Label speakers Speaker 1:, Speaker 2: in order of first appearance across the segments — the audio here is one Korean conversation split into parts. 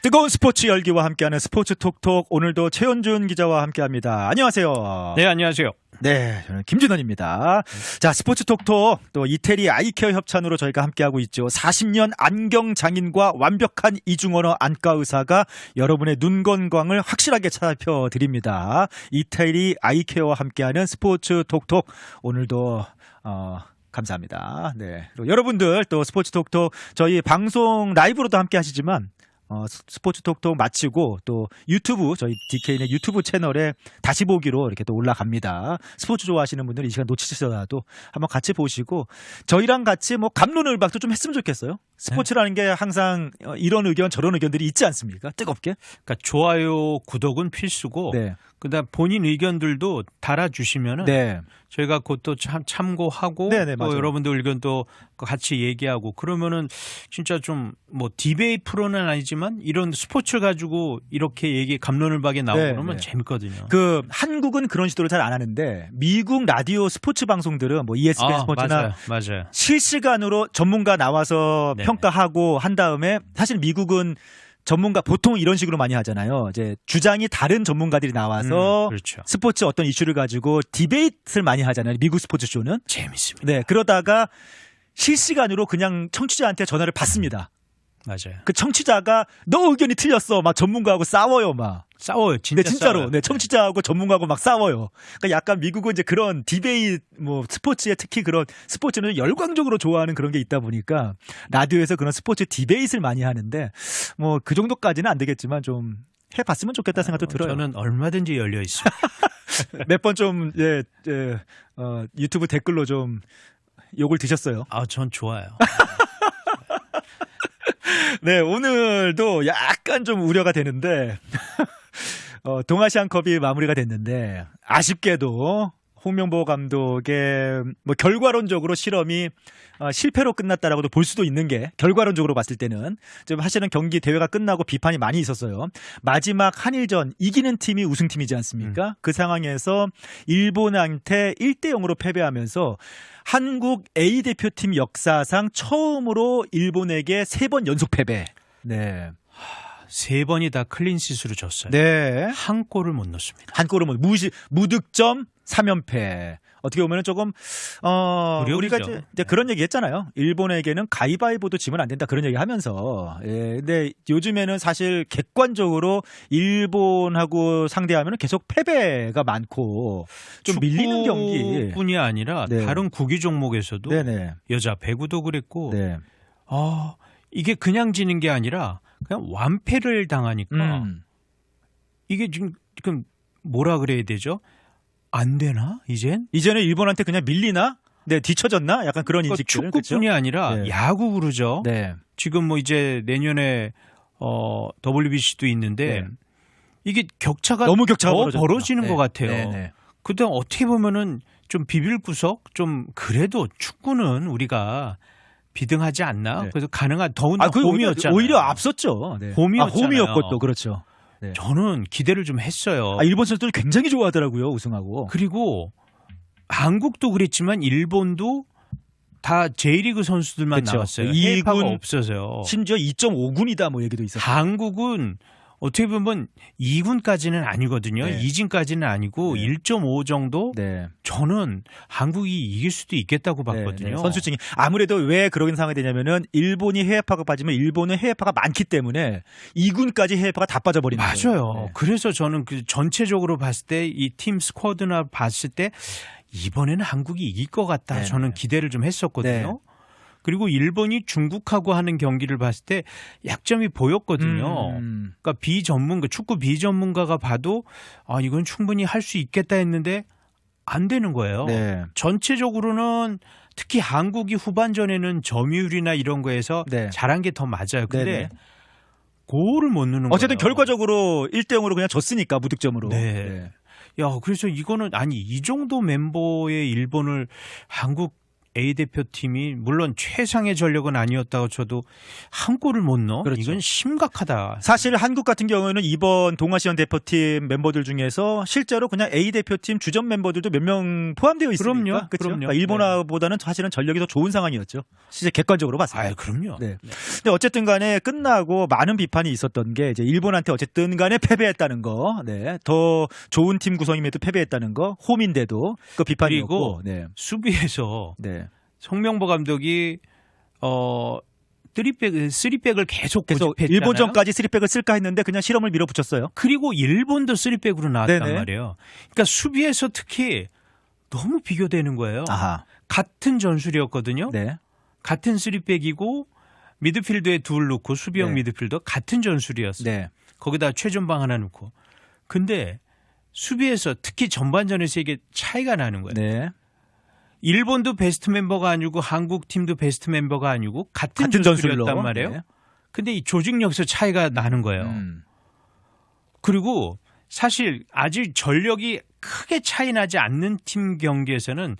Speaker 1: 뜨거운 스포츠 열기와 함께하는 스포츠 톡톡, 오늘도 최현준 기자와 함께합니다. 안녕하세요.
Speaker 2: 네, 안녕하세요.
Speaker 1: 네, 저는 김준원입니다. 자, 스포츠 톡톡 또 이태리 아이케어 협찬으로 저희가 함께하고 있죠. 40년 안경 장인과 완벽한 이중언어 안과 의사가 여러분의 눈 건강을 확실하게 살펴드립니다. 이태리 아이케어와 함께하는 스포츠 톡톡, 오늘도 감사합니다. 네, 그리고 여러분들 또 스포츠 톡톡 저희 방송 라이브로도 함께 하시지만 스포츠 톡톡 마치고 또 유튜브, 저희 DK의 유튜브 채널에 다시 보기로 이렇게 또 올라갑니다. 스포츠 좋아하시는 분들은 이 시간 놓치시더라도 한번 같이 보시고 저희랑 같이 뭐 갑론을박도 좀 했으면 좋겠어요. 스포츠라는 게 항상 이런 의견 저런 의견들이 있지 않습니까? 뜨겁게.
Speaker 2: 그러니까 좋아요, 구독은 필수고,
Speaker 1: 네.
Speaker 2: 그다음 본인 의견들도 달아주시면은
Speaker 1: 네.
Speaker 2: 저희가 그것도 참고하고
Speaker 1: 네네,
Speaker 2: 또
Speaker 1: 맞아요.
Speaker 2: 여러분들 의견도 같이 얘기하고 그러면은 진짜 좀 뭐 디베이트 프로는 아니지만 이런 스포츠 가지고 이렇게 갑론을박에 나오고
Speaker 1: 네,
Speaker 2: 그러면
Speaker 1: 네.
Speaker 2: 재밌거든요.
Speaker 1: 한국은 그런 시도를 잘 안 하는데 미국 라디오 스포츠 방송들은 뭐 ESPN 스포츠나
Speaker 2: 맞아요.
Speaker 1: 실시간으로 전문가 나와서
Speaker 2: 네네.
Speaker 1: 평가하고 한 다음에, 사실 미국은 전문가 보통 이런 식으로 많이 하잖아요. 이제 주장이 다른 전문가들이 나와서
Speaker 2: 그렇죠.
Speaker 1: 스포츠 어떤 이슈를 가지고 디베이트를 많이 하잖아요. 미국 스포츠 쇼는.
Speaker 2: 재밌습니다.
Speaker 1: 네, 그러다가 실시간으로 그냥 청취자한테 전화를 받습니다.
Speaker 2: 맞아요.
Speaker 1: 그 청취자가 너 의견이 틀렸어. 막 전문가하고 싸워요, 막.
Speaker 2: 싸워요.
Speaker 1: 네, 진짜로.
Speaker 2: 싸워요.
Speaker 1: 네, 청취자하고 전문가하고 막 싸워요. 그러니까 약간 미국은 이제 그런 디베이트, 뭐 스포츠에 특히 그런 스포츠는 열광적으로 좋아하는 그런 게 있다 보니까 라디오에서 그런 스포츠 디베이트를 많이 하는데 뭐 그 정도까지는 안 되겠지만 좀 해봤으면 좋겠다 생각도 들어요.
Speaker 2: 저는 얼마든지 열려 있습니다.
Speaker 1: 몇 번 좀 유튜브 댓글로 좀 욕을 드셨어요.
Speaker 2: 전 좋아요.
Speaker 1: 네, 오늘도 약간 좀 우려가 되는데 동아시안컵이 마무리가 됐는데 아쉽게도 홍명보 감독의 뭐 결과론적으로 실험이 실패로 끝났다라고도 볼 수도 있는 게, 결과론적으로 봤을 때는 좀 사실은 경기 대회가 끝나고 비판이 많이 있었어요. 마지막 한일전 이기는 팀이 우승팀이지 않습니까? 그 상황에서 일본한테 1대0으로 패배하면서 한국 A 대표팀 역사상 처음으로 일본에게 3번 연속 패배. 네.
Speaker 2: 3번이 다 클린시스로 졌어요.
Speaker 1: 네.
Speaker 2: 한 골을 못 넣었습니다.
Speaker 1: 한 골은 뭐 무득점 3연패. 어떻게 보면은 조금 우리가 이제 그런 얘기 했잖아요. 일본에게는 가위바위보도 지면 안 된다, 그런 얘기 하면서. 예. 근데 요즘에는 사실 객관적으로 일본하고 상대하면은 계속 패배가 많고 좀 밀리는 경기.
Speaker 2: 뿐이 아니라
Speaker 1: 네.
Speaker 2: 다른 구기 종목에서도
Speaker 1: 네네.
Speaker 2: 여자 배구도 그랬고
Speaker 1: 네.
Speaker 2: 이게 그냥 지는 게 아니라 그냥 완패를 당하니까 이게 지금 뭐라 그래야 되죠? 안 되나
Speaker 1: 이제는 일본한테 그냥 밀리나? 네, 뒤처졌나? 약간 그런 인식들.
Speaker 2: 축구뿐이 아니라
Speaker 1: 네.
Speaker 2: 야구 그러죠.
Speaker 1: 네.
Speaker 2: 지금 뭐 이제 내년에 WBC도 있는데
Speaker 1: 네.
Speaker 2: 이게 격차가
Speaker 1: 너무 격차가
Speaker 2: 더 벌어지는 것 같아요.
Speaker 1: 네.
Speaker 2: 그다음 어떻게 보면은 좀 비빌 구석, 좀 그래도 축구는 우리가 비등하지 않나?
Speaker 1: 네.
Speaker 2: 그래서 더군다나 홈이었잖아요.
Speaker 1: 오히려 앞섰죠. 네.
Speaker 2: 홈이었잖아요.
Speaker 1: 홈이었고 또 그렇죠. 네.
Speaker 2: 저는 기대를 좀 했어요.
Speaker 1: 일본 선수들이 굉장히 좋아하더라고요, 우승하고.
Speaker 2: 그리고 한국도 그랬지만 일본도 다 J리그 선수들만
Speaker 1: 그쵸.
Speaker 2: 나왔어요.
Speaker 1: 2군,
Speaker 2: 해외파가 없어서요.
Speaker 1: 심지어 2.5군이다 뭐 얘기도 있었어요.
Speaker 2: 한국은 어떻게 보면 2군까지는 아니거든요.
Speaker 1: 네.
Speaker 2: 2진까지는 아니고
Speaker 1: 네.
Speaker 2: 1.5 정도.
Speaker 1: 네.
Speaker 2: 저는 한국이 이길 수도 있겠다고 봤거든요.
Speaker 1: 네. 선수층이 아무래도 왜 그런 상황이 되냐면은 일본이 해외파가 빠지면 일본은 해외파가 많기 때문에 2군까지 해외파가 다 빠져버리는 거예요.
Speaker 2: 맞아요.
Speaker 1: 네.
Speaker 2: 그래서 저는 그 전체적으로 봤을 때 이 팀 스쿼드나 봤을 때 이번에는 한국이 이길 것 같다.
Speaker 1: 네.
Speaker 2: 저는 기대를 좀 했었거든요.
Speaker 1: 네.
Speaker 2: 그리고 일본이 중국하고 하는 경기를 봤을 때 약점이 보였거든요. 그러니까 축구 비전문가가 봐도 이건 충분히 할 수 있겠다 했는데 안 되는 거예요.
Speaker 1: 네.
Speaker 2: 전체적으로는 특히 한국이 후반전에는 점유율이나 이런 거에서
Speaker 1: 네.
Speaker 2: 잘한 게 더 맞아요. 근데
Speaker 1: 네네.
Speaker 2: 골을 못 넣는 거예요.
Speaker 1: 어쨌든 결과적으로 1대0으로 그냥 졌으니까, 무득점으로.
Speaker 2: 네. 야, 그래서 이거는 이 정도 멤버의 일본을 한국 A 대표팀이 물론 최상의 전력은 아니었다고 쳐도 한 골을 못 넣어?
Speaker 1: 그렇죠.
Speaker 2: 이건 심각하다.
Speaker 1: 사실 한국 같은 경우에는 이번 동아시안 대표팀 멤버들 중에서 실제로 그냥 A 대표팀 주전 멤버들도 몇 명 포함되어 있으니까.
Speaker 2: 그럼요.
Speaker 1: 그렇죠?
Speaker 2: 그럼요.
Speaker 1: 그러니까 일본보다는 사실은 전력이 더 좋은 상황이었죠. 진짜 객관적으로 봤을 때.
Speaker 2: 아, 그럼요.
Speaker 1: 네. 근데 어쨌든 간에 끝나고 많은 비판이 있었던 게 이제 일본한테 어쨌든 간에 패배했다는 거. 네. 더 좋은 팀 구성임에도 패배했다는 거. 홈인데도 그 비판이었고.
Speaker 2: 그리고
Speaker 1: 네.
Speaker 2: 수비에서
Speaker 1: 네.
Speaker 2: 송명보 감독이 3백을 계속
Speaker 1: 그래서
Speaker 2: 고집했잖아요.
Speaker 1: 일본전까지 3백을 쓸까 했는데 그냥 실험을 밀어붙였어요.
Speaker 2: 그리고 일본도 3백으로 나왔단
Speaker 1: 네네.
Speaker 2: 말이에요. 그러니까 수비에서 특히 너무 비교되는 거예요.
Speaker 1: 아하.
Speaker 2: 같은 전술이었거든요.
Speaker 1: 네.
Speaker 2: 같은 3백이고 미드필더에 둘 넣고 수비형
Speaker 1: 네.
Speaker 2: 미드필더 같은 전술이었어요.
Speaker 1: 네.
Speaker 2: 거기다 최전방 하나 넣고. 근데 수비에서 특히 전반전에서 이게 차이가 나는 거예요.
Speaker 1: 네.
Speaker 2: 일본도 베스트 멤버가 아니고 한국 팀도 베스트 멤버가 아니고 같은
Speaker 1: 전술로.
Speaker 2: 전술이었단 말이에요.
Speaker 1: 네.
Speaker 2: 근데 이 조직력에서 차이가 나는 거예요. 그리고 사실 아직 전력이 크게 차이 나지 않는 팀 경기에서는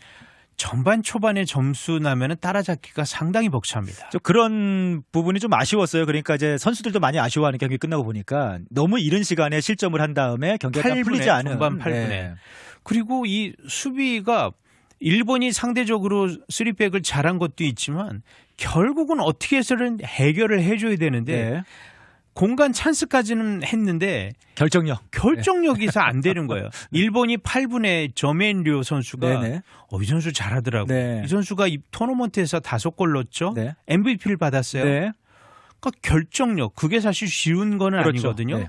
Speaker 2: 전반 초반에 점수 나면은 따라잡기가 상당히 벅찹니다.
Speaker 1: 좀 그런 부분이 좀 아쉬웠어요. 그러니까 이제 선수들도 많이 아쉬워하는 경기 끝나고 보니까 너무 이른 시간에 실점을 한 다음에 경기가 딱
Speaker 2: 8분에,
Speaker 1: 풀리지 않은.
Speaker 2: 전반 8분에.
Speaker 1: 네.
Speaker 2: 그리고 이 수비가 일본이 상대적으로 3백을 잘한 것도 있지만 결국은 어떻게 해서는 해결을 해줘야 되는데
Speaker 1: 네.
Speaker 2: 공간 찬스까지는 했는데 결정력이 안 되는 거예요. 일본이 8분에 저메인류 선수가
Speaker 1: 네네.
Speaker 2: 이 선수 잘하더라고요.
Speaker 1: 네.
Speaker 2: 이 선수가 이 토너먼트에서 5골 넣었죠.
Speaker 1: 네.
Speaker 2: MVP를 받았어요.
Speaker 1: 네.
Speaker 2: 그러니까 결정력 그게 사실 쉬운 거는
Speaker 1: 그렇죠.
Speaker 2: 아니거든요.
Speaker 1: 네.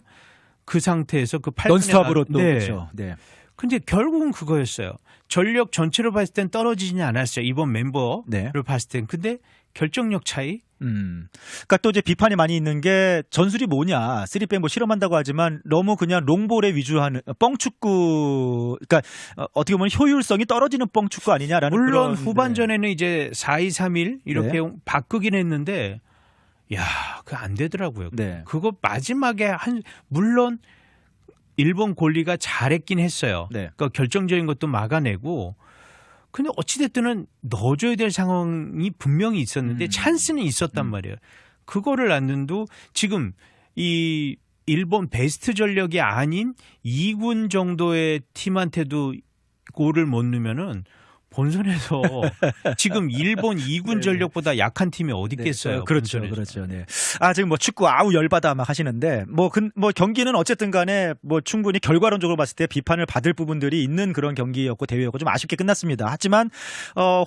Speaker 2: 그 상태에서 그 8분에
Speaker 1: 넌스톱으로 또
Speaker 2: 네.
Speaker 1: 그렇죠. 네.
Speaker 2: 근데 결국은 그거였어요. 전력 전체로 봤을 땐 떨어지지는 않았어요. 이번 멤버를
Speaker 1: 네.
Speaker 2: 봤을 땐. 근데 결정력 차이?
Speaker 1: 그러니까 또 이제 비판이 많이 있는 게 전술이 뭐냐. 3백 뭐 실험한다고 하지만 너무 그냥 롱볼에 위주하는 뻥축구. 그러니까 어떻게 보면 효율성이 떨어지는 뻥축구 아니냐라는
Speaker 2: 물론
Speaker 1: 그런,
Speaker 2: 후반전에는 이제 4-2-3-1 이렇게 바꾸긴 했는데 야, 그거 안 되더라고요.
Speaker 1: 네.
Speaker 2: 그거 마지막에 물론 일본 골리가 잘했긴 했어요.
Speaker 1: 네.
Speaker 2: 그러니까 결정적인 것도 막아내고 근데 어찌됐든 넣어줘야 될 상황이 분명히 있었는데 찬스는 있었단 말이에요. 그거를 안는도 지금 이 일본 베스트 전력이 아닌 2군 정도의 팀한테도 골을 못 넣으면은 본선에서 지금 일본 2군 전력보다 약한 팀이 어디 있겠어요?
Speaker 1: 그렇죠,
Speaker 2: 본선에서.
Speaker 1: 그렇죠. 네. 아 지금 뭐 축구 아우 열받아 막 하시는데 뭐 경기는 어쨌든 간에 뭐 충분히 결과론적으로 봤을 때 비판을 받을 부분들이 있는 그런 경기였고 대회였고 좀 아쉽게 끝났습니다. 하지만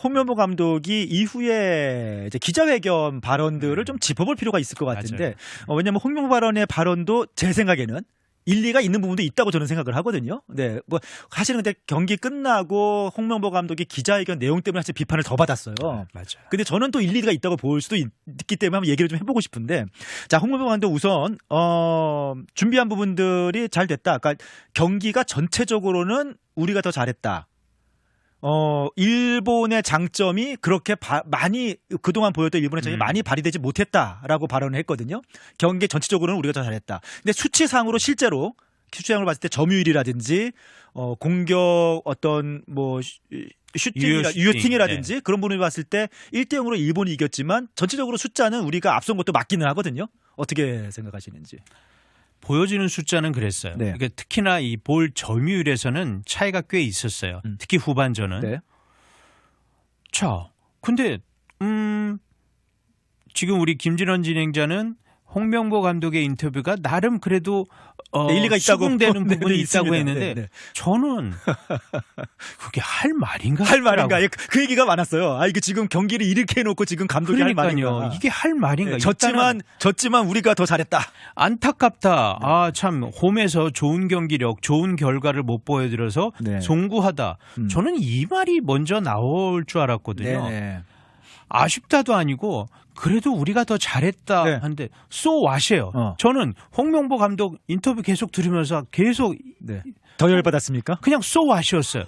Speaker 1: 홍명보 감독이 이후에 이제 기자회견 발언들을 좀 짚어볼 필요가 있을 것 같은데 왜냐하면 홍명보 발언의 발언도 제 생각에는 일리가 있는 부분도 있다고 저는 생각을 하거든요. 네, 뭐 사실은 근데 경기 끝나고 홍명보 감독이 기자회견 내용 때문에 사실 비판을 더 받았어요.
Speaker 2: 맞아요.
Speaker 1: 근데 저는 또 일리가 있다고 볼 수도 있기 때문에 한번 얘기를 좀 해보고 싶은데, 자 홍명보 감독 우선 준비한 부분들이 잘 됐다. 그러니까 경기가 전체적으로는 우리가 더 잘했다. 일본의 장점이 그렇게 많이 그동안 보였던 일본의 장점이 많이 발휘되지 못했다라고 발언을 했거든요. 경기 전체적으로는 우리가 더 잘했다. 근데 수치상으로 실제로 수치상으로 봤을 때 점유율이라든지 공격 어떤 뭐 유효팅이라든지 그런 부분을 봤을 때 1대0으로 일본이 이겼지만 전체적으로 숫자는 우리가 앞선 것도 맞기는 하거든요. 어떻게 생각하시는지.
Speaker 2: 보여지는 숫자는 그랬어요.
Speaker 1: 네.
Speaker 2: 그러니까 특히나 이 볼 점유율에서는 차이가 꽤 있었어요. 특히 후반전은.
Speaker 1: 네.
Speaker 2: 자, 근데 지금 우리 김진원 진행자는 홍명보 감독의 인터뷰가 나름 그래도
Speaker 1: 일리가 있다고
Speaker 2: 수긍되는
Speaker 1: 네,
Speaker 2: 부분이
Speaker 1: 네,
Speaker 2: 있다고
Speaker 1: 있습니다.
Speaker 2: 했는데
Speaker 1: 네, 네.
Speaker 2: 저는 그게 할 말인가?
Speaker 1: 할 말인가? 그 얘기가 많았어요. 아 이게 지금 경기를 이렇게 해놓고 지금 감독이 할 말인가?
Speaker 2: 이게 할 말인가?
Speaker 1: 네, 졌지만 우리가 더 잘했다.
Speaker 2: 안타깝다. 아 참 홈에서 좋은 경기력, 좋은 결과를 못 보여드려서
Speaker 1: 네.
Speaker 2: 송구하다. 저는 이 말이 먼저 나올 줄 알았거든요.
Speaker 1: 네.
Speaker 2: 아쉽다도 아니고 그래도 우리가 더 잘했다
Speaker 1: 네.
Speaker 2: 하는데 so what이에요. 저는 홍명보 감독 인터뷰 계속 들으면서 계속
Speaker 1: 더 열받았습니까?
Speaker 2: 그냥 so what이었어요.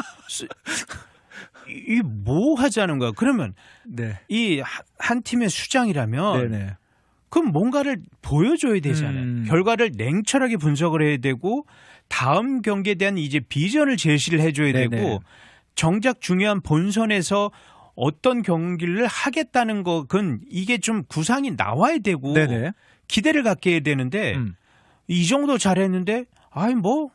Speaker 2: 이 뭐 하자는 거야. 그러면 이 한 팀의 수장이라면 그럼 뭔가를 보여줘야 되잖아요. 결과를 냉철하게 분석을 해야 되고 다음 경기에 대한 이제 비전을 제시를 해줘야 되고 정작 중요한 본선에서 어떤 경기를 하겠다는 것은 이게 좀 구상이 나와야 되고
Speaker 1: 네네.
Speaker 2: 기대를 갖게 해야 되는데 이 정도 잘했는데 아이 뭐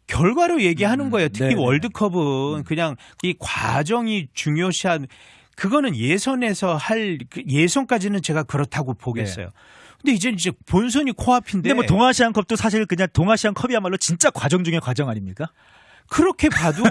Speaker 2: 결과로 얘기하는 거예요. 특히
Speaker 1: 네네.
Speaker 2: 월드컵은 그냥 이 과정이 중요시한 그거는 예선에서 할 예선까지는 제가 그렇다고 보겠어요. 근데 이제 본선이 코앞인데.
Speaker 1: 근데 뭐 동아시안컵도 사실 그냥 동아시안컵이야말로 진짜 과정 중에 과정 아닙니까?
Speaker 2: 그렇게 봐도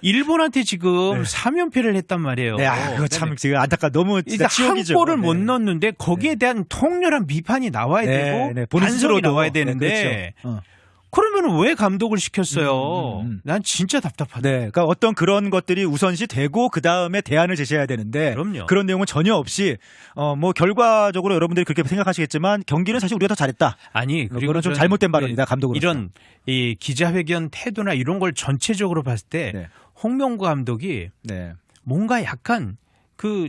Speaker 2: 일본한테 지금
Speaker 1: 네.
Speaker 2: 3연패를 했단 말이에요.
Speaker 1: 네, 그거 참 지금 너무 진짜
Speaker 2: 한
Speaker 1: 치욕이죠.
Speaker 2: 골을 못
Speaker 1: 네.
Speaker 2: 넣었는데 거기에 대한 통렬한 비판이 나와야 되고
Speaker 1: 본인
Speaker 2: 반성이
Speaker 1: 스스로도.
Speaker 2: 나와야
Speaker 1: 네,
Speaker 2: 되는데
Speaker 1: 그렇죠.
Speaker 2: 그러면 왜 감독을 시켰어요? 난 진짜 답답하다.
Speaker 1: 네, 그러니까 어떤 그런 것들이 우선시 되고 그 다음에 대안을 제시해야 되는데
Speaker 2: 그럼요.
Speaker 1: 그런 내용은 전혀 없이 뭐 결과적으로 여러분들이 그렇게 생각하시겠지만 경기는 사실 우리가 더 잘했다.
Speaker 2: 아니 그리고
Speaker 1: 그거는 좀 잘못된 발언이다 감독으로.
Speaker 2: 이런 이 기자회견 태도나 이런 걸 전체적으로 봤을 때
Speaker 1: 네.
Speaker 2: 홍명보 감독이
Speaker 1: 네.
Speaker 2: 뭔가 약간 그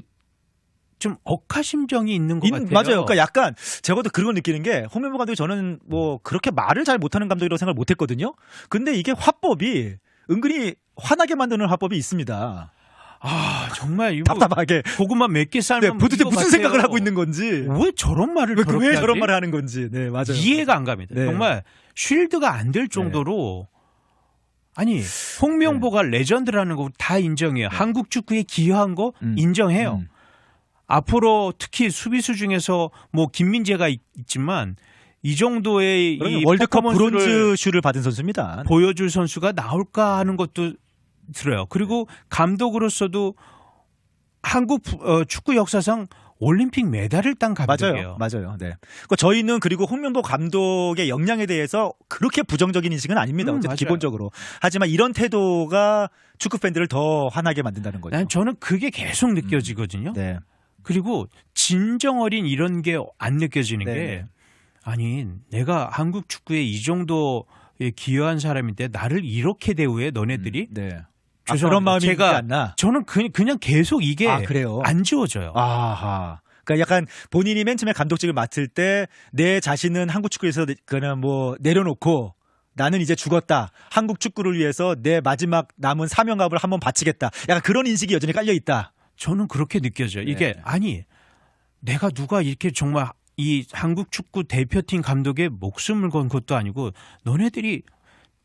Speaker 2: 좀 억하심정이 있는 것 같아요.
Speaker 1: 맞아요. 그러니까 약간 제가도 그런 걸 느끼는 게 홍명보 감독이 저는 뭐 그렇게 말을 잘 못하는 감독이라고 생각을 못했거든요. 근데 이게 화법이 은근히 화나게 만드는 화법이 있습니다.
Speaker 2: 아 정말 이거
Speaker 1: 답답하게.
Speaker 2: 고구마 몇 개
Speaker 1: 네,
Speaker 2: 삶으면
Speaker 1: 보도때
Speaker 2: 이거
Speaker 1: 무슨
Speaker 2: 같아요.
Speaker 1: 생각을 하고 있는 건지.
Speaker 2: 왜 저런 말을
Speaker 1: 왜
Speaker 2: 저렇게
Speaker 1: 저런
Speaker 2: 하지?
Speaker 1: 말을 하는 건지. 네, 맞아요.
Speaker 2: 이해가 안 갑니다.
Speaker 1: 네.
Speaker 2: 정말 쉴드가 안 될 정도로 아니 홍명보가 레전드라는 거 다 인정해요. 한국 축구에 기여한 거 인정해요. 앞으로 특히 수비수 중에서 뭐 김민재가 있지만 이 정도의 이
Speaker 1: 월드컵
Speaker 2: 퍼포먼스를
Speaker 1: 브론즈슈를 받은 선수입니다.
Speaker 2: 보여줄 선수가 나올까 하는 것도 들어요. 그리고 감독으로서도 한국 축구 역사상 올림픽 메달을 딴 감독이에요.
Speaker 1: 맞아요. 네. 그러니까 저희는 그리고 홍명보 감독의 역량에 대해서 그렇게 부정적인 인식은 아닙니다. 어쨌든
Speaker 2: 맞아요.
Speaker 1: 기본적으로. 하지만 이런 태도가 축구 팬들을 더 화나게 만든다는 거죠.
Speaker 2: 저는 그게 계속 느껴지거든요.
Speaker 1: 네.
Speaker 2: 그리고 진정 어린 이런 게 안 느껴지는
Speaker 1: 네.
Speaker 2: 게 아니 내가 한국 축구에 이 정도에 기여한 사람인데 나를 이렇게 대우해 너네들이
Speaker 1: 네.
Speaker 2: 죄송합니다.
Speaker 1: 그런 마음이 있지
Speaker 2: 제가
Speaker 1: 않나?
Speaker 2: 저는 그냥 계속 이게
Speaker 1: 그래요?
Speaker 2: 안 지워져요.
Speaker 1: 아하. 그러니까 약간 본인이 맨 처음에 감독직을 맡을 때 내 자신은 한국 축구에서 그냥 뭐 내려놓고 나는 이제 죽었다. 한국 축구를 위해서 내 마지막 남은 사명감을 한번 바치겠다. 약간 그런 인식이 여전히 깔려 있다.
Speaker 2: 저는 그렇게 느껴져요. 이게 아니 내가 누가 이렇게 정말 이 한국 축구 대표팀 감독의 목숨을 건 것도 아니고 너네들이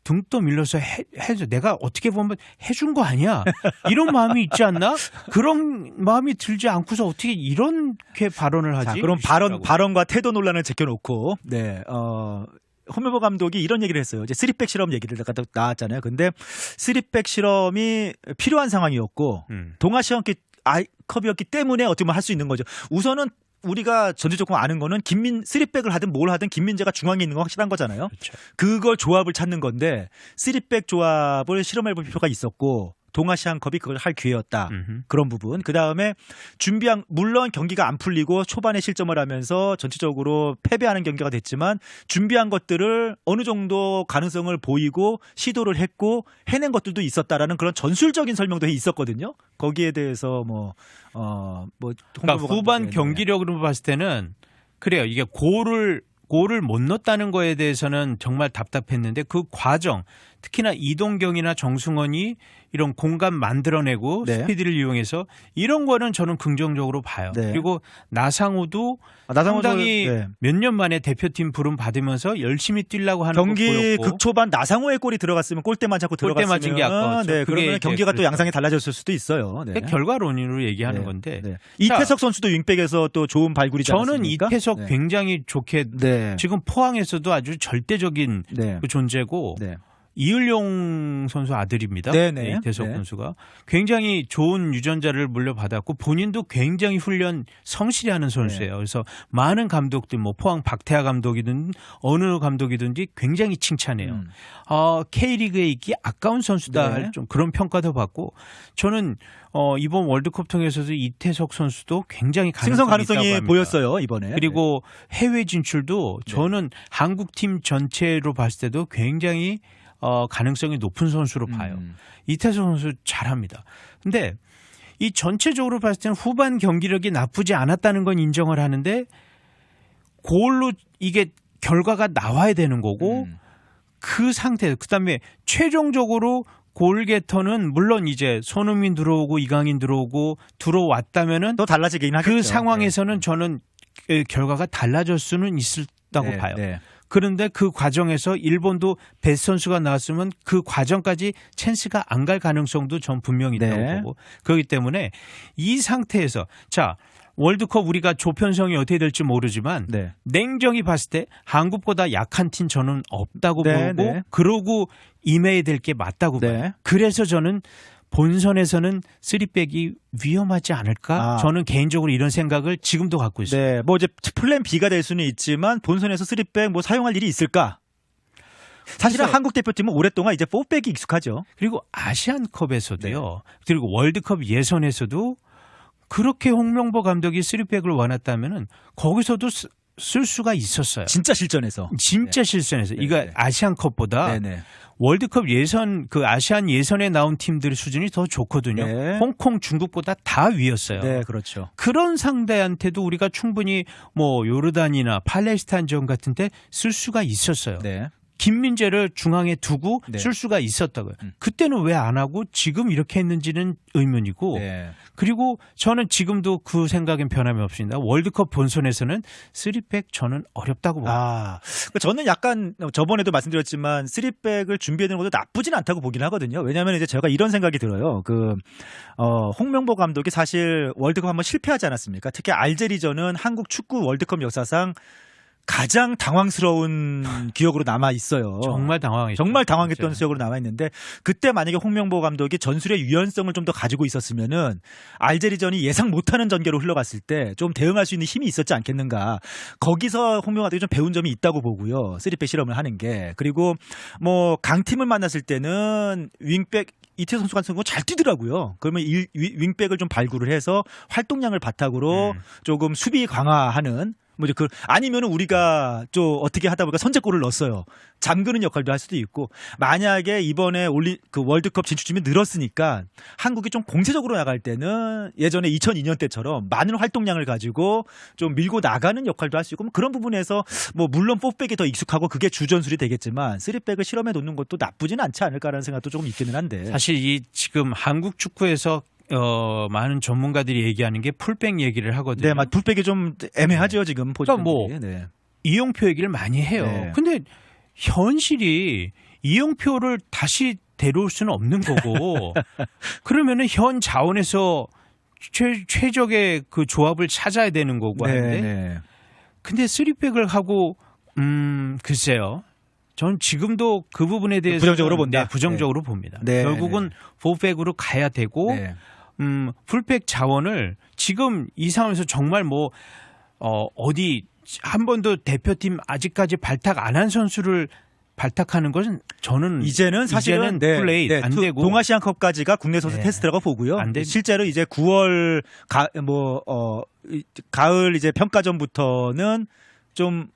Speaker 2: 등 떠밀려서 해줘. 내가 어떻게 보면 해준 거 아니야. 이런 마음이 있지 않나? 그런 마음이 들지 않고서 어떻게 이렇게 발언을 하지?
Speaker 1: 자, 그럼 발언과 태도 논란을 제껴놓고 홍명보 감독이 이런 얘기를 했어요. 이제 3백 실험 얘기를 나왔잖아요. 근데 3백 실험이 필요한 상황이었고 동아시안컵이었기 때문에 어떻게 보면 할 수 있는 거죠. 우선은 우리가 전체적으로 아는 거는 3백을 하든 뭘 하든 김민재가 중앙에 있는 건 확실한 거잖아요.
Speaker 2: 그렇죠.
Speaker 1: 그걸 조합을 찾는 건데 3백 조합을 실험해 볼 필요가 있었고 동아시안컵이 그걸 할 기회였다. 그런 부분. 그다음에 물론 경기가 안 풀리고 초반에 실점을 하면서 전체적으로 패배하는 경기가 됐지만 준비한 것들을 어느 정도 가능성을 보이고 시도를 했고 해낸 것들도 있었다라는 그런 전술적인 설명도 있었거든요. 거기에 대해서
Speaker 2: 그러니까 후반 경기력으로 봤을 때는 그래요. 이게 골을 못 넣었다는 거에 대해서는 정말 답답했는데 그 과정 특히나 이동경이나 정승원이 이런 공간 만들어내고 스피드를 이용해서 이런 거는 저는 긍정적으로 봐요. 그리고 나상호도 상당히 몇 년 만에 대표팀 부름 받으면서 열심히 뛰려고 하는
Speaker 1: 경기
Speaker 2: 거 보였고
Speaker 1: 극초반 나상호의 골이 들어갔으면 골대만 잡고 들어갔으면
Speaker 2: 맞은 게 아까웠죠.
Speaker 1: 그러면 경기가 또 양상이 달라졌을 수도 있어요.
Speaker 2: 결과론으로 얘기하는 건데
Speaker 1: 이태석 선수도 윙백에서 또 좋은 발굴이지
Speaker 2: 저는
Speaker 1: 않습니까?
Speaker 2: 이태석 굉장히 좋게 지금 포항에서도 아주 절대적인 그 존재고 이을용 선수 아들입니다. 이태석 선수가 굉장히 좋은 유전자를 물려받았고 본인도 굉장히 훈련 성실히 하는 선수예요. 그래서 많은 감독들 포항 박태하 감독이든 어느 감독이든지 굉장히 칭찬해요. K리그에 있기 아까운 선수다 좀 그런 평가도 받고 저는 이번 월드컵 통해서도 이태석 선수도 굉장히
Speaker 1: 승선 가능성이 보였어요 이번에.
Speaker 2: 그리고 해외 진출도 저는 한국팀 전체로 봤을 때도 굉장히 가능성이 높은 선수로 봐요. 이태석 선수 잘합니다. 근데 이 전체적으로 봤을 때는 후반 경기력이 나쁘지 않았다는 건 인정을 하는데 골로 이게 결과가 나와야 되는 거고 그 상태 그다음에 최종적으로 골게터는 물론 이제 손흥민 들어오고 이강인 들어오고 들어왔다면은
Speaker 1: 또 달라지긴 하겠죠.
Speaker 2: 그 상황에서는 저는 결과가 달라질 수는 있었다고
Speaker 1: 네,
Speaker 2: 봐요.
Speaker 1: 네.
Speaker 2: 그런데 그 과정에서 일본도 베스트 선수가 나왔으면 그 과정까지 찬스가 안 갈 가능성도 전 분명히 있다고
Speaker 1: 네.
Speaker 2: 보고 그렇기 때문에 이 상태에서 자 월드컵 우리가 조편성이 어떻게 될지 모르지만
Speaker 1: 네.
Speaker 2: 냉정히 봤을 때 한국보다 약한 팀 저는 없다고
Speaker 1: 네,
Speaker 2: 보고
Speaker 1: 네.
Speaker 2: 그러고 임해야 될 게 맞다고
Speaker 1: 네.
Speaker 2: 봐요. 그래서 저는 본선에서는 3백이 위험하지 않을까?
Speaker 1: 아.
Speaker 2: 저는 개인적으로 이런 생각을 지금도 갖고 있어요.
Speaker 1: 네, 뭐 이제 플랜 B가 될 수는 있지만 본선에서 3백 뭐 사용할 일이 있을까? 사실은
Speaker 2: 그래서-
Speaker 1: 한국 대표팀은 오랫동안 이제 4백이 익숙하죠.
Speaker 2: 그리고 아시안컵에서도요.
Speaker 1: 네.
Speaker 2: 그리고 월드컵 예선에서도 그렇게 홍명보 감독이 3백을 원했다면은 거기서도 쓸 수가 있었어요.
Speaker 1: 진짜 실전에서.
Speaker 2: 진짜 실전에서 이거
Speaker 1: 네.
Speaker 2: 아시안컵보다
Speaker 1: 네네.
Speaker 2: 월드컵 예선 그 아시안 예선에 나온 팀들의 수준이 더 좋거든요.
Speaker 1: 네.
Speaker 2: 홍콩, 중국보다 다 위였어요.
Speaker 1: 네, 그렇죠.
Speaker 2: 그런 상대한테도 우리가 충분히 뭐 요르단이나 팔레스타인전 같은데 쓸 수가 있었어요.
Speaker 1: 네.
Speaker 2: 김민재를 중앙에 두고
Speaker 1: 네.
Speaker 2: 쓸 수가 있었다고요.
Speaker 1: 음.
Speaker 2: 그때는 왜 안 하고 지금 이렇게 했는지는 의문이고
Speaker 1: 네.
Speaker 2: 그리고 저는 지금도 그 생각엔 변함이 없습니다. 월드컵 본선에서는 3백 저는 어렵다고 봅니다.
Speaker 1: 저는 약간 저번에도 말씀드렸지만 3백을 준비해두는 것도 나쁘진 않다고 보긴 하거든요. 왜냐하면 이제 제가 이런 생각이 들어요. 홍명보 감독이 사실 월드컵 한번 실패하지 않았습니까? 특히 알제리전은 한국 축구 월드컵 역사상 가장 당황스러운 기억으로 남아 있어요.
Speaker 2: 정말 당황했죠.
Speaker 1: 정말 당황했던
Speaker 2: 진짜.
Speaker 1: 수역으로 남아 있는데 그때 만약에 홍명보 감독이 전술의 유연성을 좀 더 가지고 있었으면은 알제리전이 예상 못하는 전개로 흘러갔을 때 좀 대응할 수 있는 힘이 있었지 않겠는가. 거기서 홍명보 감독이 좀 배운 점이 있다고 보고요. 3백 실험을 하는 게. 그리고 뭐 강팀을 만났을 때는 윙백 이태호 선수 같은 거 잘 뛰더라고요. 그러면 윙백을 좀 발굴을 해서 활동량을 바탕으로 조금 수비 강화하는 뭐죠? 아니면은 우리가 좀 어떻게 하다 보니까 선제골을 넣었어요. 잠그는 역할도 할 수도 있고 만약에 이번에 그 월드컵 진출팀이 늘었으니까 한국이 좀 공세적으로 나갈 때는 예전에 2002년 때처럼 많은 활동량을 가지고 좀 밀고 나가는 역할도 할 수 있고 그런 부분에서 뭐 물론 4백이 더 익숙하고 그게 주전술이 되겠지만 3백을 실험해 놓는 것도 나쁘지는 않지 않을까라는 생각도 조금 있기는 한데
Speaker 2: 사실 이 지금 한국 축구에서 많은 전문가들이 얘기하는 게 풀백 얘기를 하거든요.
Speaker 1: 네, 풀백이 좀 애매하죠 지금 포지션이.
Speaker 2: 그러니까 뭐
Speaker 1: 네.
Speaker 2: 이용표 얘기를 많이 해요.
Speaker 1: 네.
Speaker 2: 근데 현실이 이용표를 다시 데려올 수는 없는 거고 그러면은 현 자원에서 최적의 그 조합을 찾아야 되는 거고 하는데
Speaker 1: 네.
Speaker 2: 근데 3백을 하고 글쎄요. 전 지금도 그 부분에 대해서
Speaker 1: 부정적으로 본다.
Speaker 2: 네, 부정적으로 봅니다.
Speaker 1: 네.
Speaker 2: 결국은 4백으로 가야 되고
Speaker 1: 네.
Speaker 2: 풀백 자원을 지금 이 상황에서 정말 뭐 어디 한 번도 대표팀 아직까지 발탁 안 한 선수를 발탁하는 것은 저는
Speaker 1: 이제는 사실은
Speaker 2: 플레이 안 되고
Speaker 1: 동아시안컵까지가 국내 선수
Speaker 2: 네.
Speaker 1: 테스트라고 보고요.
Speaker 2: 안 됩니다.
Speaker 1: 실제로 이제 9월 가을 이제 평가전부터는 좀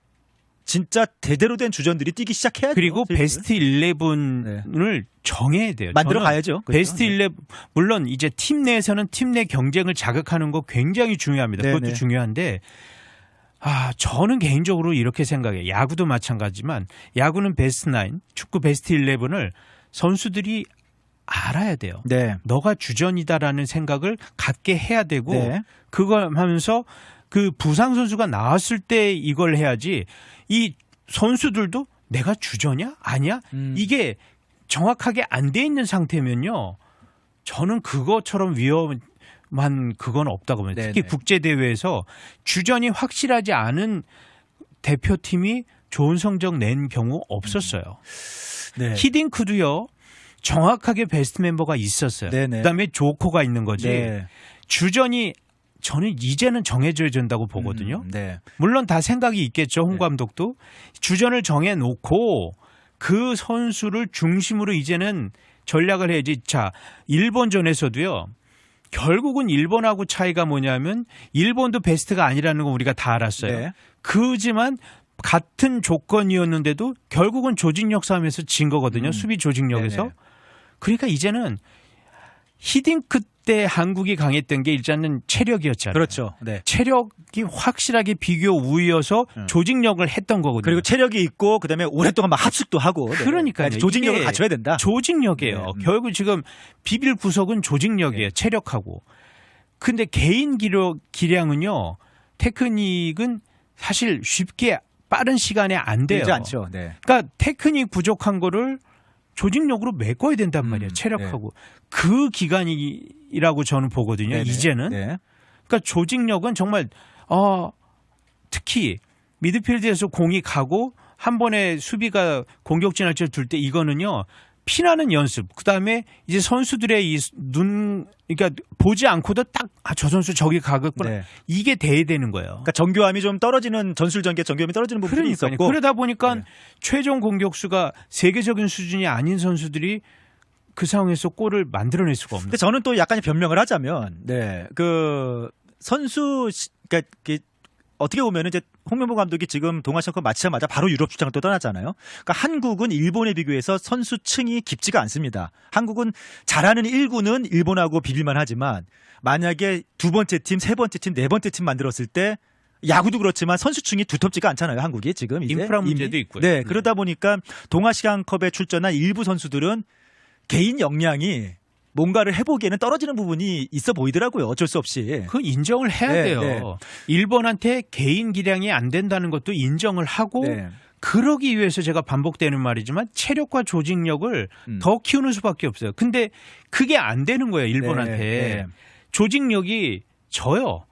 Speaker 1: 진짜 제대로 된 주전들이 뛰기 시작해야죠.
Speaker 2: 그리고
Speaker 1: 실제로.
Speaker 2: 베스트 11을 정해야 돼요.
Speaker 1: 만들어
Speaker 2: 저는
Speaker 1: 가야죠. 그렇죠.
Speaker 2: 베스트 11 물론 이제 팀 내에서는 팀 내 경쟁을 자극하는 거 굉장히 중요합니다.
Speaker 1: 네네.
Speaker 2: 그것도 중요한데 저는 개인적으로 이렇게 생각해요. 야구도 마찬가지지만 야구는 베스트 9, 축구 베스트 11을 선수들이 알아야 돼요.
Speaker 1: 네.
Speaker 2: 너가 주전이다라는 생각을 갖게 해야 되고
Speaker 1: 네.
Speaker 2: 그걸 하면서 그 부상 선수가 나왔을 때 이걸 해야지 이 선수들도 내가 주전이야? 아니야? 이게 정확하게 안 돼 있는 상태면요. 저는 그것처럼 위험한 그건 없다고 봅니다. 특히
Speaker 1: 네네.
Speaker 2: 국제대회에서 주전이 확실하지 않은 대표팀이 좋은 성적 낸 경우 없었어요.
Speaker 1: 네.
Speaker 2: 히딩크도요. 정확하게 베스트 멤버가 있었어요.
Speaker 1: 네네.
Speaker 2: 그다음에 조코가 있는 거지.
Speaker 1: 네.
Speaker 2: 주전이 저는 이제는 정해져야 된다고 보거든요.
Speaker 1: 네.
Speaker 2: 물론 다 생각이 있겠죠. 홍 감독도. 주전을 정해놓고 그 선수를 중심으로 이제는 전략을 해야지. 자, 일본전에서도요. 결국은 일본하고 차이가 뭐냐면 일본도 베스트가 아니라는 거 우리가 다 알았어요.
Speaker 1: 네.
Speaker 2: 그지만 같은 조건이었는데도 결국은 조직력 싸움에서 진 거거든요. 수비 조직력에서.
Speaker 1: 네네.
Speaker 2: 그러니까 이제는 히딩크 그때 한국이 강했던 게 일단은 체력이었잖아요.
Speaker 1: 그렇죠. 네.
Speaker 2: 체력이 확실하게 비교 우위여서 조직력을 했던 거거든요.
Speaker 1: 그리고 체력이 있고 그다음에 오랫동안 막 합숙도 하고. 네.
Speaker 2: 그러니까요.
Speaker 1: 조직력을
Speaker 2: 이게
Speaker 1: 갖춰야 된다.
Speaker 2: 조직력이에요.
Speaker 1: 네.
Speaker 2: 결국 지금 비빌 구석은 조직력이에요. 체력하고. 근데 개인 기량은요. 테크닉은 사실 쉽게 빠른 시간에 안 돼요.
Speaker 1: 되지 않죠. 네.
Speaker 2: 그러니까 테크닉 부족한 거를 조직력으로 메꿔야 된단 말이에요. 체력하고. 그 기간이라고 저는 보거든요.
Speaker 1: 네네.
Speaker 2: 이제는.
Speaker 1: 네.
Speaker 2: 그러니까 조직력은 정말 특히 미드필드에서 공이 가고 한 번에 수비가 공격 진할지를 둘 때 이거는요. 피나는 연습. 그다음에 이제 선수들의 이 그러니까 보지 않고도 딱 저 선수 저기 가겠구나.
Speaker 1: 네.
Speaker 2: 이게 돼야 되는 거예요.
Speaker 1: 그러니까 정교함이 좀 떨어지는 전술 전개 정교함이 떨어지는 부분이
Speaker 2: 그러니까요.
Speaker 1: 있었고.
Speaker 2: 그러다 보니까
Speaker 1: 네.
Speaker 2: 최종 공격수가 세계적인 수준이 아닌 선수들이 그 상황에서 골을 만들어낼 수가 없는.
Speaker 1: 근데 저는 또 약간 변명을 하자면, 그 선수, 그러니까 어떻게 보면은 이제 홍명보 감독이 지금 동아시안컵 마치자마자 바로 유럽 출장을 또 떠났잖아요. 그러니까 한국은 일본에 비교해서 선수층이 깊지가 않습니다. 한국은 잘하는 1군은 일본하고 비빌만 하지만 만약에 두 번째 팀, 세 번째 팀, 네 번째 팀 만들었을 때 야구도 그렇지만 선수층이 두텁지가 않잖아요. 한국이 지금 이제
Speaker 2: 인프라 문제도 있고요.
Speaker 1: 네, 그러다 보니까 동아시안컵에 출전한 일부 선수들은 개인 역량이 뭔가를 해보기에는 떨어지는 부분이 있어 보이더라고요. 어쩔 수 없이.
Speaker 2: 그 인정을 해야
Speaker 1: 네,
Speaker 2: 돼요.
Speaker 1: 네.
Speaker 2: 일본한테 개인 기량이 안 된다는 것도 인정을 하고
Speaker 1: 네.
Speaker 2: 그러기 위해서 제가 반복되는 말이지만 체력과 조직력을 더 키우는 수밖에 없어요. 근데 그게 안 되는 거예요. 일본한테.
Speaker 1: 네.
Speaker 2: 조직력이 져요.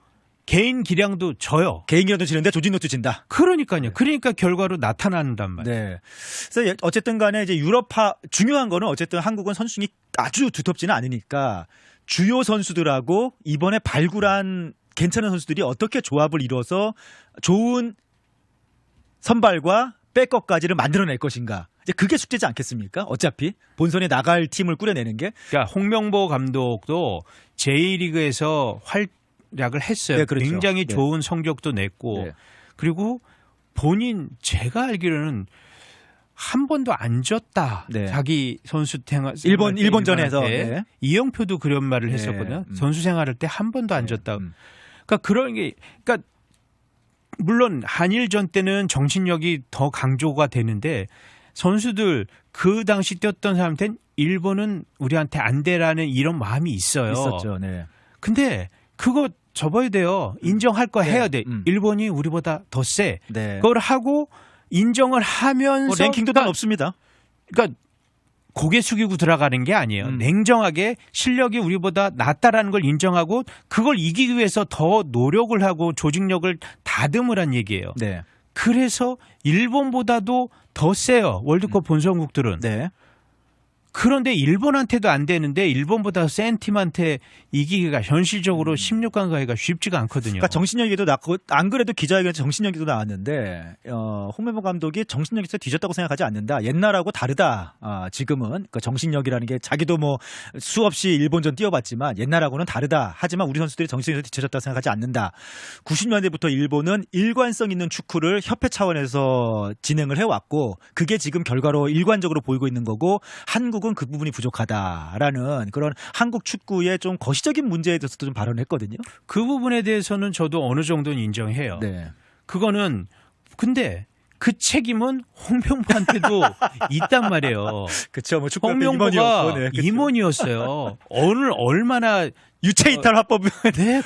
Speaker 2: 개인 기량도 져요.
Speaker 1: 개인 기량도 지는데 조직력도 진다.
Speaker 2: 그러니까요. 그러니까 결과로 나타난단 말이에요.
Speaker 1: 네. 그래서 어쨌든 간에 이제 유럽파 중요한 거는 어쨌든 한국은 선수층이 아주 두텁지는 않으니까 주요 선수들하고 이번에 발굴한 괜찮은 선수들이 어떻게 조합을 이뤄서 좋은 선발과 백업까지를 만들어낼 것인가. 이제 그게 숙제지 않겠습니까? 어차피 본선에 나갈 팀을 꾸려내는 게.
Speaker 2: 그러니까 홍명보 감독도 J리그에서 활약을 했어요.
Speaker 1: 네, 그렇죠.
Speaker 2: 굉장히
Speaker 1: 네.
Speaker 2: 좋은 성적도 냈고
Speaker 1: 네.
Speaker 2: 그리고 본인 제가 알기로는 한 번도 안 졌다.
Speaker 1: 네.
Speaker 2: 자기 선수 생활
Speaker 1: 일본전에서.
Speaker 2: 네. 이영표도 그런 말을 했었거든요. 선수 생활할 때 한 번도 안 졌다. 그러니까 그런 게 그러니까 물론 한일전 때는 정신력이 더 강조가 되는데 선수들 그 당시 뛰었던 사람한테는 일본은 우리한테 안 돼라는 이런 마음이 있어요.
Speaker 1: 있었죠. 네.
Speaker 2: 근데 그거 접어야 돼요. 인정할 거 해야 돼. 일본이 우리보다 더 세.
Speaker 1: 네.
Speaker 2: 그걸 하고 인정을 하면서
Speaker 1: 랭킹도 다 높습니다.
Speaker 2: 그러니까 고개 숙이고 들어가는 게 아니에요. 냉정하게 실력이 우리보다 낫다라는 걸 인정하고 그걸 이기기 위해서 더 노력을 하고 조직력을 다듬으란 얘기예요.
Speaker 1: 네.
Speaker 2: 그래서 일본보다도 더 세요. 월드컵 본선국들은.
Speaker 1: 네.
Speaker 2: 그런데 일본한테도 안 되는데 일본보다 센 팀한테 이기기가 현실적으로 16강 가기가 쉽지가 않거든요.
Speaker 1: 그러니까 정신력에도 낮고 안 그래도 기자회견에서 정신력에도 나왔는데 홍명보 감독이 정신력에서 뒤졌다고 생각하지 않는다. 옛날하고 다르다. 지금은 그러니까 정신력이라는 게 자기도 뭐 수없이 일본전 뛰어봤지만 옛날하고는 다르다. 하지만 우리 선수들이 정신력에서 뒤쳐졌다고 생각하지 않는다. 90년대부터 일본은 일관성 있는 축구를 협회 차원에서 진행을 해왔고 그게 지금 결과로 일관적으로 보이고 있는 거고 한국은 그 부분이 부족하다라는 그런 한국 축구의 좀 거시적인 문제에 대해서도 좀 발언을 했거든요.
Speaker 2: 그 부분에 대해서는 저도 어느 정도는 인정해요.
Speaker 1: 네.
Speaker 2: 그거는 근데 그 책임은 홍명보한테도 있단 말이에요.
Speaker 1: 그렇죠. 뭐 축구
Speaker 2: 홍명보가
Speaker 1: 네, 그쵸.
Speaker 2: 임원이었어요. 오늘 얼마나
Speaker 1: 유체 이탈 화법
Speaker 2: 네,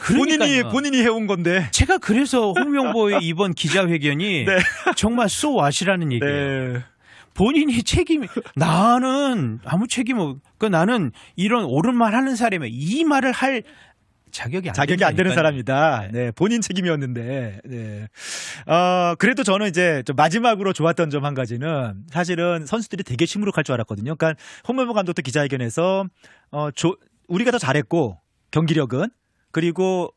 Speaker 1: 본인이 해온 건데.
Speaker 2: 제가 그래서 홍명보의 이번 기자회견이
Speaker 1: 네.
Speaker 2: 정말 so what이라는 얘기예요.
Speaker 1: 네.
Speaker 2: 본인이 책임이 나는 아무 책임 없고 나는 이런 옳은 말 하는 사람이 이 말을 할 자격이 안
Speaker 1: 되는
Speaker 2: 된다니까요.
Speaker 1: 사람이다. 네, 본인 책임이었는데. 네. 그래도 저는 이제 좀 마지막으로 좋았던 점 한 가지는 사실은 선수들이 되게 시무룩할 줄 알았거든요. 그러니까 홍명보 감독도 기자회견에서 우리가 더 잘했고 경기력은 그리고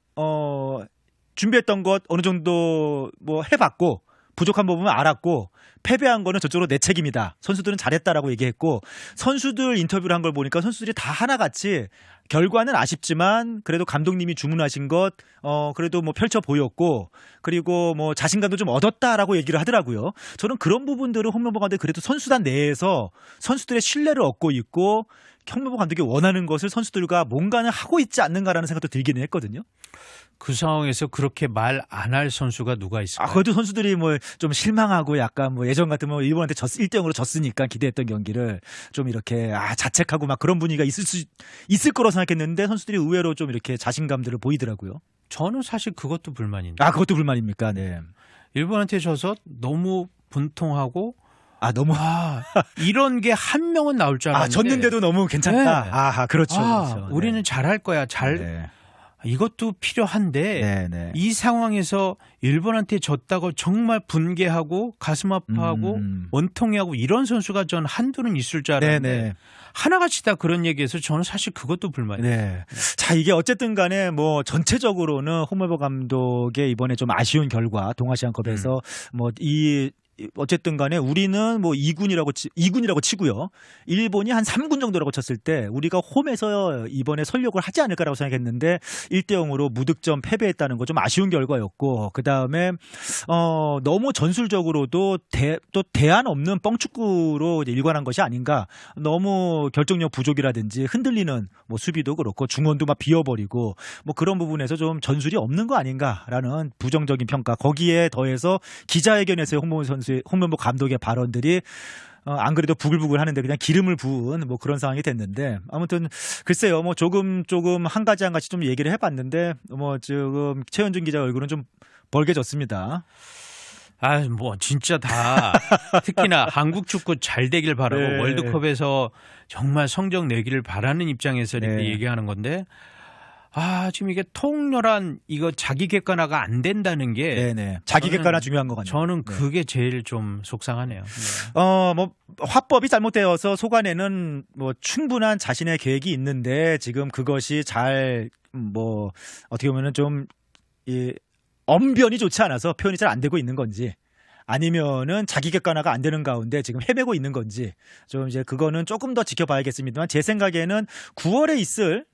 Speaker 1: 준비했던 것 어느 정도 뭐 해봤고 부족한 부분은 알았고 패배한 거는 저쪽으로 내 책임이다. 선수들은 잘했다라고 얘기했고 선수들 인터뷰를 한 걸 보니까 선수들이 다 하나같이 결과는 아쉽지만 그래도 감독님이 주문하신 것 그래도 뭐 펼쳐 보였고 그리고 뭐 자신감도 좀 얻었다라고 얘기를 하더라고요. 저는 그런 부분들을 홍명보 감독이 그래도 선수단 내에서 선수들의 신뢰를 얻고 있고 홍명보 감독이 원하는 것을 선수들과 뭔가는 하고 있지 않는가라는 생각도 들기는 했거든요.
Speaker 2: 그 상황에서 그렇게 말 안 할 선수가 누가 있을까요?
Speaker 1: 그래도 선수들이 뭐 좀 실망하고 약간 뭐 예전 같으면 일본한테 1대0으로 졌으니까 기대했던 경기를 좀 이렇게 자책하고 막 그런 분위기가 있을 거라고 생각했는데 선수들이 의외로 좀 이렇게 자신감들을 보이더라고요.
Speaker 2: 저는 사실 그것도 불만인데.
Speaker 1: 그것도 불만입니까? 네.
Speaker 2: 일본한테 져서 너무 분통하고
Speaker 1: 너무
Speaker 2: 이런 게 한 명은 나올 줄 알았는데.
Speaker 1: 졌는데도 너무 괜찮다.
Speaker 2: 네.
Speaker 1: 그렇죠. 그렇죠.
Speaker 2: 우리는
Speaker 1: 네.
Speaker 2: 잘할 거야.
Speaker 1: 네.
Speaker 2: 이것도 필요한데
Speaker 1: 네.
Speaker 2: 이 상황에서 일본한테 졌다고 정말 분개하고 가슴 아파하고 원통해하고 이런 선수가 전 한둘은 있을 줄 알았는데
Speaker 1: 네네.
Speaker 2: 하나같이 다 그런 얘기해서 저는 사실 그것도 불만이에요.
Speaker 1: 네. 자, 이게 어쨌든 간에 뭐 전체적으로는 홍명보 감독의 이번에 좀 아쉬운 결과 동아시안컵에서 어쨌든 간에 우리는 뭐 2군이라고 치고요. 일본이 한 3군 정도라고 쳤을 때 우리가 홈에서 이번에 설력을 하지 않을까라고 생각했는데 1대0으로 무득점 패배했다는 거 좀 아쉬운 결과였고 그다음에 너무 전술적으로도 또 대안 없는 뻥축구로 일관한 것이 아닌가. 너무 결정력 부족이라든지 흔들리는 뭐 수비도 그렇고 중원도 막 비워버리고 뭐 그런 부분에서 좀 전술이 없는 거 아닌가라는 부정적인 평가. 거기에 더해서 기자회견에서의 홍명보 감독의 발언들이 안 그래도 부글부글 하는데 그냥 기름을 부은 뭐 그런 상황이 됐는데 아무튼 글쎄요 뭐 조금 한 가지 좀 얘기를 해봤는데 뭐 지금 최현준 기자 얼굴은 좀 벌개졌습니다.
Speaker 2: 뭐 진짜 다 특히나 한국 축구 잘 되길 바라고
Speaker 1: 네.
Speaker 2: 월드컵에서 정말 성적 내기를 바라는 입장에서 이렇게
Speaker 1: 네.
Speaker 2: 얘기하는 건데 지금 이게 통렬한 이거 자기 객관화가 안 된다는 게
Speaker 1: 네네. 자기 객관화 중요한 것 같네요.
Speaker 2: 저는
Speaker 1: 네.
Speaker 2: 그게 제일 좀 속상하네요. 네.
Speaker 1: 뭐 화법이 잘못되어서 속안에는 뭐 충분한 자신의 계획이 있는데 지금 그것이 잘 뭐 어떻게 보면은 좀 언변이 좋지 않아서 표현이 잘 안 되고 있는 건지 아니면은 자기 객관화가 안 되는 가운데 지금 헤매고 있는 건지 좀 이제 그거는 조금 더 지켜봐야겠습니다만 제 생각에는 9월에 있을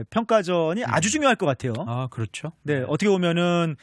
Speaker 1: 평가전이 아주 중요할 것 같아요.
Speaker 2: 그렇죠.
Speaker 1: 네, 어떻게 보면은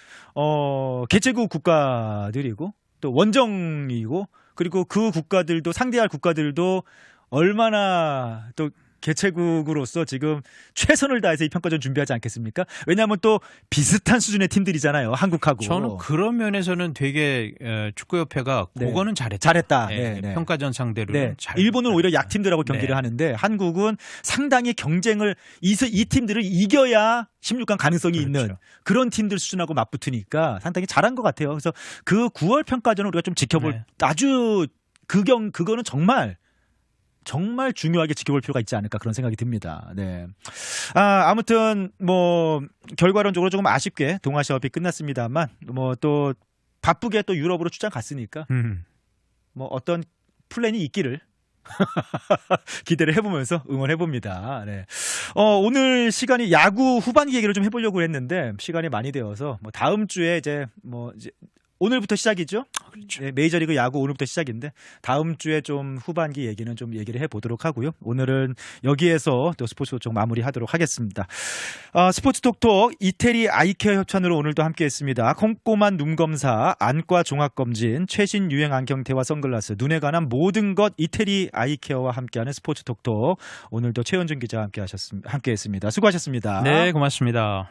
Speaker 1: 개최국 국가들이고 또 원정이고 그리고 그 국가들도 상대할 국가들도 얼마나 또 개최국으로서 지금 최선을 다해서 이 평가전 준비하지 않겠습니까? 왜냐하면 또 비슷한 수준의 팀들이잖아요. 한국하고.
Speaker 2: 저는 그런 면에서는 되게 축구협회가 그거는
Speaker 1: 잘했다.
Speaker 2: 네. 평가전 상대로.
Speaker 1: 네. 일본은 오히려 약팀들하고 경기를 하는데 한국은 상당히 경쟁을 이 팀들을 이겨야 16강 가능성이 있는 그런 팀들 수준하고 맞붙으니까 상당히 잘한 것 같아요. 그래서 그 9월 평가전을 우리가 좀 지켜볼 아주 그거는 정말 중요하게 지켜볼 필요가 있지 않을까 그런 생각이 듭니다. 네. 아무튼 뭐 결과론적으로 조금 아쉽게 동아시아컵이 끝났습니다만 뭐 또 바쁘게 또 유럽으로 출장 갔으니까 뭐 어떤 플랜이 있기를 기대를 해보면서 응원해봅니다. 네. 오늘 시간이 야구 후반기 얘기를 좀 해보려고 했는데 시간이 많이 되어서 뭐 다음 주에 이제 오늘부터 시작이죠.
Speaker 2: 그렇죠.
Speaker 1: 네, 메이저리그 야구 오늘부터 시작인데 다음 주에 좀 후반기 얘기는 좀 얘기를 해보도록 하고요. 오늘은 여기에서 또 스포츠 쪽 마무리하도록 하겠습니다. 스포츠 톡톡 이태리 아이케어 협찬으로 오늘도 함께했습니다. 꼼꼼한 눈 검사, 안과 종합 검진, 최신 유행 안경 대와 선글라스, 눈에 관한 모든 것 이태리 아이케어와 함께하는 스포츠 톡톡 오늘도 최현준 기자와 함께했습니다. 수고하셨습니다.
Speaker 2: 네, 고맙습니다.